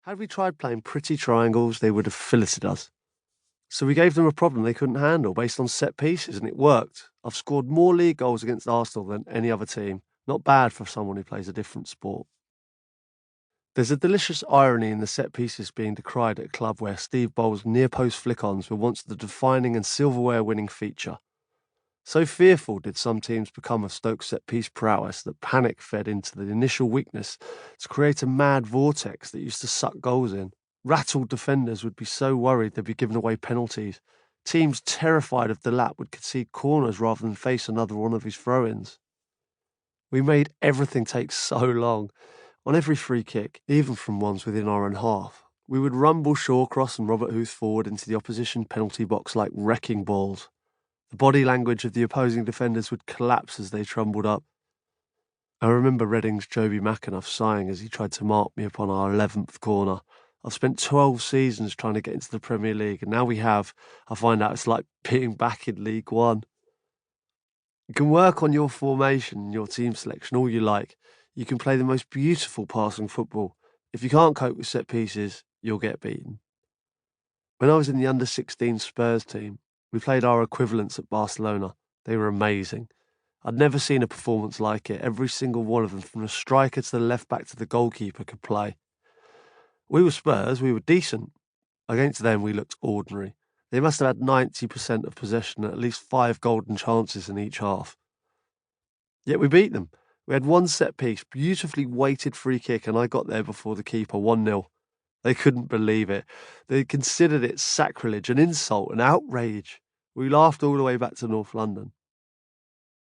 Had we tried playing pretty triangles, they would have filleted us. So we gave them a problem they couldn't handle based on set pieces, and it worked. I've scored more league goals against Arsenal than any other team. Not bad for someone who plays a different sport. There's a delicious irony in the set pieces being decried at a club where Steve Bowles' near-post flick-ons were once the defining and silverware-winning feature. So fearful did some teams become of Stoke's set-piece prowess that panic fed into the initial weakness to create a mad vortex that used to suck goals in. Rattled defenders would be so worried they'd be giving away penalties. Teams terrified of Delap would concede corners rather than face another one of his throw-ins. We made everything take so long. On every free kick, even from ones within our own half, we would rumble Shawcross and Robert Huth forward into the opposition penalty box like wrecking balls. The body language of the opposing defenders would collapse as they trundled up. I remember Reading's Joby McAnuff sighing as he tried to mark me upon our 11th corner. I've spent 12 seasons trying to get into the Premier League, and now we have, I find out it's like being back in League One. You can work on your formation and your team selection all you like. You can play the most beautiful passing football. If you can't cope with set pieces, you'll get beaten. When I was in the under-16 Spurs team, we played our equivalents at Barcelona. They were amazing. I'd never seen a performance like it. Every single one of them, from the striker to the left-back to the goalkeeper, could play. We were Spurs, we were decent. Against them, we looked ordinary. They must have had 90% of possession and at least 5 golden chances in each half. Yet we beat them. We had one set piece, beautifully weighted free kick, and I got there before the keeper, 1-0. They couldn't believe it. They considered it sacrilege, an insult, an outrage. We laughed all the way back to North London.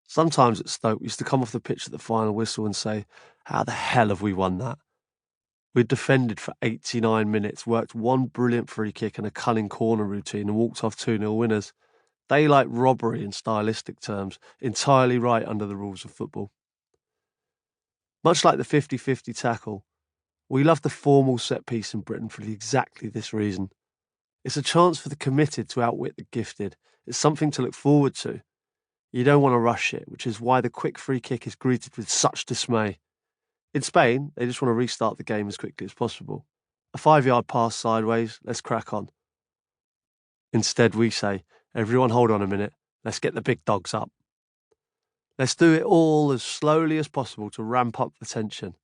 Sometimes at Stoke, we used to come off the pitch at the final whistle and say, how the hell have we won that? We'd defended for 89 minutes, worked one brilliant free kick and a cunning corner routine and walked off 2-0 winners. Daylight robbery in stylistic terms, entirely right under the rules of football. Much like the 50-50 tackle, we love the formal set piece in Britain for exactly this reason. It's a chance for the committed to outwit the gifted. It's something to look forward to. You don't want to rush it, which is why the quick free kick is greeted with such dismay. In Spain, they just want to restart the game as quickly as possible. A 5-yard pass sideways, let's crack on. Instead, we say, everyone hold on a minute, let's get the big dogs up. Let's do it all as slowly as possible to ramp up the tension.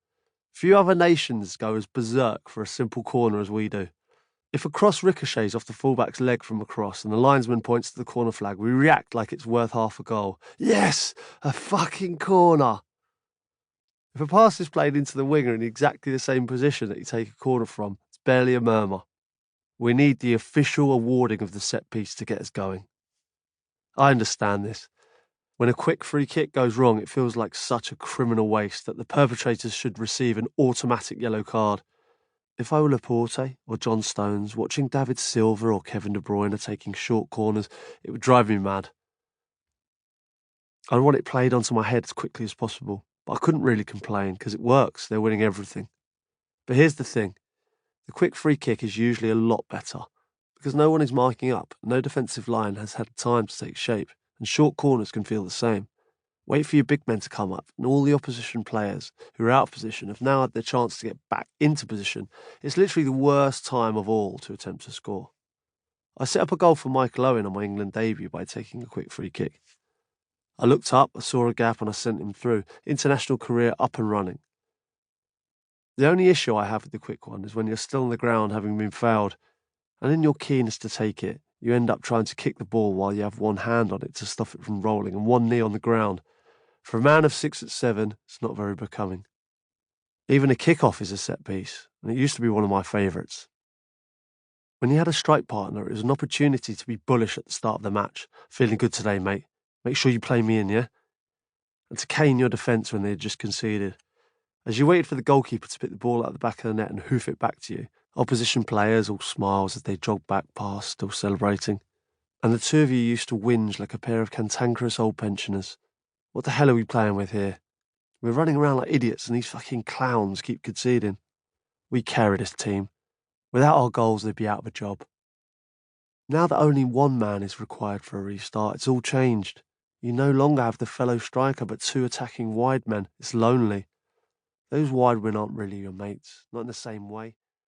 Few other nations go as berserk for a simple corner as we do. If a cross ricochets off the fullback's leg from a cross and the linesman points to the corner flag, we react like it's worth half a goal. Yes, a fucking corner. If a pass is played into the winger in exactly the same position that you take a corner from, it's barely a murmur. We need the official awarding of the set piece to get us going. I understand this. When a quick free kick goes wrong, it feels like such a criminal waste that the perpetrators should receive an automatic yellow card. If I were Laporte or John Stones, watching David Silva or Kevin De Bruyne taking short corners, it would drive me mad. I'd want it played onto my head as quickly as possible, but I couldn't really complain because it works, they're winning everything. But here's the thing, the quick free kick is usually a lot better because no one is marking up, no defensive line has had time to take shape, and short corners can feel the same. Wait for your big men to come up, and all the opposition players who are out of position have now had their chance to get back into position. It's literally the worst time of all to attempt to score. I set up a goal for Michael Owen on my England debut by taking a quick free kick. I looked up, I saw a gap, and I sent him through. International career up and running. The only issue I have with the quick one is when you're still on the ground having been fouled, and in your keenness to take it, you end up trying to kick the ball while you have one hand on it to stop it from rolling and one knee on the ground. For a man of 6'7", it's not very becoming. Even a kick-off is a set piece, and it used to be one of my favourites. When you had a strike partner, it was an opportunity to be bullish at the start of the match. Feeling good today, mate. Make sure you play me in, yeah? And to cane your defence when they had just conceded. As you waited for the goalkeeper to pick the ball out of the back of the net and hoof it back to you, opposition players all smiles as they jog back past, still celebrating. And the two of you used to whinge like a pair of cantankerous old pensioners. What the hell are we playing with here? We're running around like idiots and these fucking clowns keep conceding. We carry this team. Without our goals, they'd be out of a job. Now that only one man is required for a restart, it's all changed. You no longer have the fellow striker but 2 attacking wide men. It's lonely. Those wide men aren't really your mates, not in the same way.